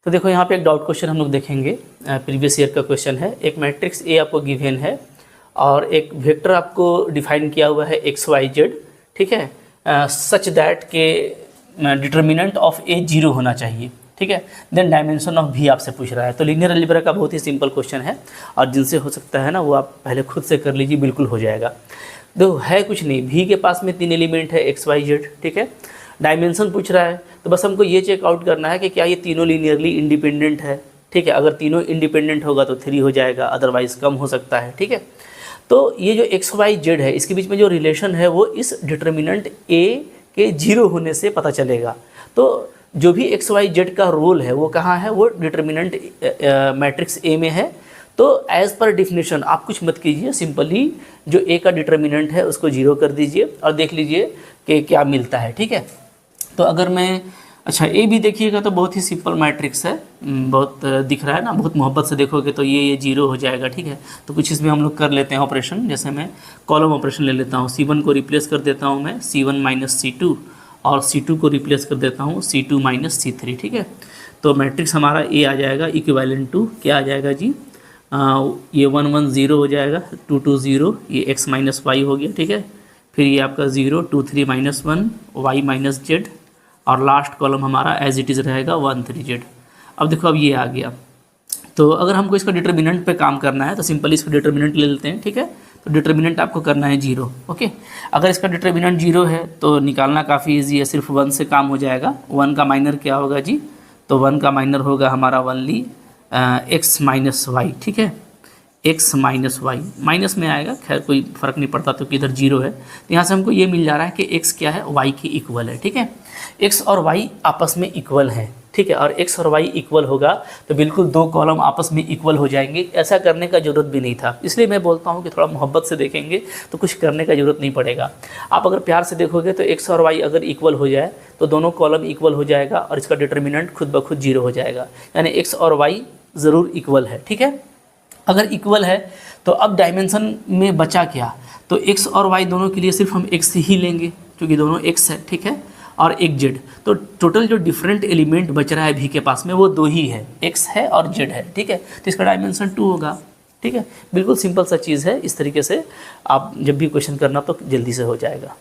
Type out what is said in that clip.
तो देखो यहाँ पे एक डाउट क्वेश्चन हम लोग देखेंगे, प्रीवियस ईयर का क्वेश्चन है। एक मैट्रिक्स ए आपको गिवन है और एक वेक्टर आपको डिफाइन किया हुआ है एक्स वाई जेड, ठीक है, सच दैट के डिटर्मिनेंट ऑफ ए 0 होना चाहिए, ठीक है। देन डायमेंशन ऑफ भी आपसे पूछ रहा है। तो लीनियर अलजेब्रा का बहुत ही सिंपल क्वेश्चन है और जिनसे हो सकता है ना वो आप पहले खुद से कर लीजिए, बिल्कुल हो जाएगा। देखो है कुछ नहीं, भी के पास में 3 एलिमेंट है एक्स वाई जेड, ठीक है। डायमेंशन पूछ रहा है तो बस हमको ये चेकआउट करना है कि क्या ये तीनों लीनियरली इंडिपेंडेंट है, ठीक है। अगर तीनों इंडिपेंडेंट होगा तो 3 हो जाएगा, अदरवाइज कम हो सकता है, ठीक है। तो ये जो एक्स वाई जेड है इसके बीच में जो रिलेशन है वो इस डिटर्मिनेंट ए के 0 होने से पता चलेगा। तो जो भी एक्स वाई जेड का रोल है वो कहाँ है, वो डिटर्मिनेंट मैट्रिक्स ए में है। तो एज पर डिफिनेशन आप कुछ मत कीजिए, सिंपली जो ए का डिटर्मिनेंट है उसको 0 कर दीजिए और देख लीजिए कि क्या मिलता है, ठीक है। तो अगर मैं अच्छा ए भी देखिएगा तो बहुत ही सिंपल मैट्रिक्स है, बहुत दिख रहा है ना, बहुत मोहब्बत से देखोगे तो ये 0 हो जाएगा, ठीक है। तो कुछ इसमें हम लोग कर लेते हैं ऑपरेशन, जैसे मैं कॉलम ऑपरेशन ले लेता हूँ। C1 को रिप्लेस कर देता हूँ मैं C1 माइनस C2 और C2 को रिप्लेस कर देता हूँ C2 माइनस C3, ठीक है। तो मैट्रिक्स हमारा ए आ जाएगा इक्विवेलेंट टू क्या आ जाएगा जी, ये 1 1 0 हो जाएगा, 2 2 0, ये x माइनस वाई हो गया, ठीक है। फिर ये आपका 0 2 3 माइनस 1 वाई माइनस जेड और लास्ट कॉलम हमारा एज इट इज़ रहेगा 1 3 जेड। अब देखो अब ये आ गया। तो अगर हमको इसका डिटर्मिनेंट पे काम करना है तो सिंपली इसका डिटर्मिनेंट ले लेते हैं, ठीक है। तो डिटर्मिनेंट आपको करना है 0, ओके। अगर इसका डिटर्मिनेंट 0 है तो निकालना काफ़ी ईजी है, सिर्फ 1 से काम हो जाएगा। 1 का माइनर क्या होगा जी, तो 1 का माइनर होगा हमारा ओनली एक्स माइनस वाई, ठीक है। एक्स माइनस वाई माइनस में आएगा, खैर कोई फ़र्क नहीं पड़ता तो कि इधर 0 है। तो यहाँ से हमको ये मिल जा रहा है कि x क्या है, y की इक्वल है, ठीक है। x और y आपस में इक्वल हैं, ठीक है। और x और y इक्वल होगा तो बिल्कुल 2 कॉलम आपस में इक्वल हो जाएंगे। ऐसा करने का ज़रूरत भी नहीं था, इसलिए मैं बोलता हूँ कि थोड़ा मोहब्बत से देखेंगे तो कुछ करने का ज़रूरत नहीं पड़ेगा। आप अगर प्यार से देखोगे तो x और y अगर इक्वल हो जाए तो दोनों कॉलम इक्वल हो जाएगा और इसका डिटर्मिनेंट खुद ब खुद 0 हो जाएगा, यानी x और y ज़रूर इक्वल है, ठीक है। अगर इक्वल है तो अब डायमेंशन में बचा क्या, तो x और y दोनों के लिए सिर्फ हम x ही लेंगे क्योंकि दोनों x है, ठीक है, और एक z। तो टोटल जो डिफरेंट एलिमेंट बच रहा है भी के पास में वो 2 ही है, x है और z है, ठीक है। तो इसका डायमेंशन 2 होगा, ठीक है। बिल्कुल सिंपल सा चीज़ है, इस तरीके से आप जब भी क्वेश्चन करना तो जल्दी से हो जाएगा।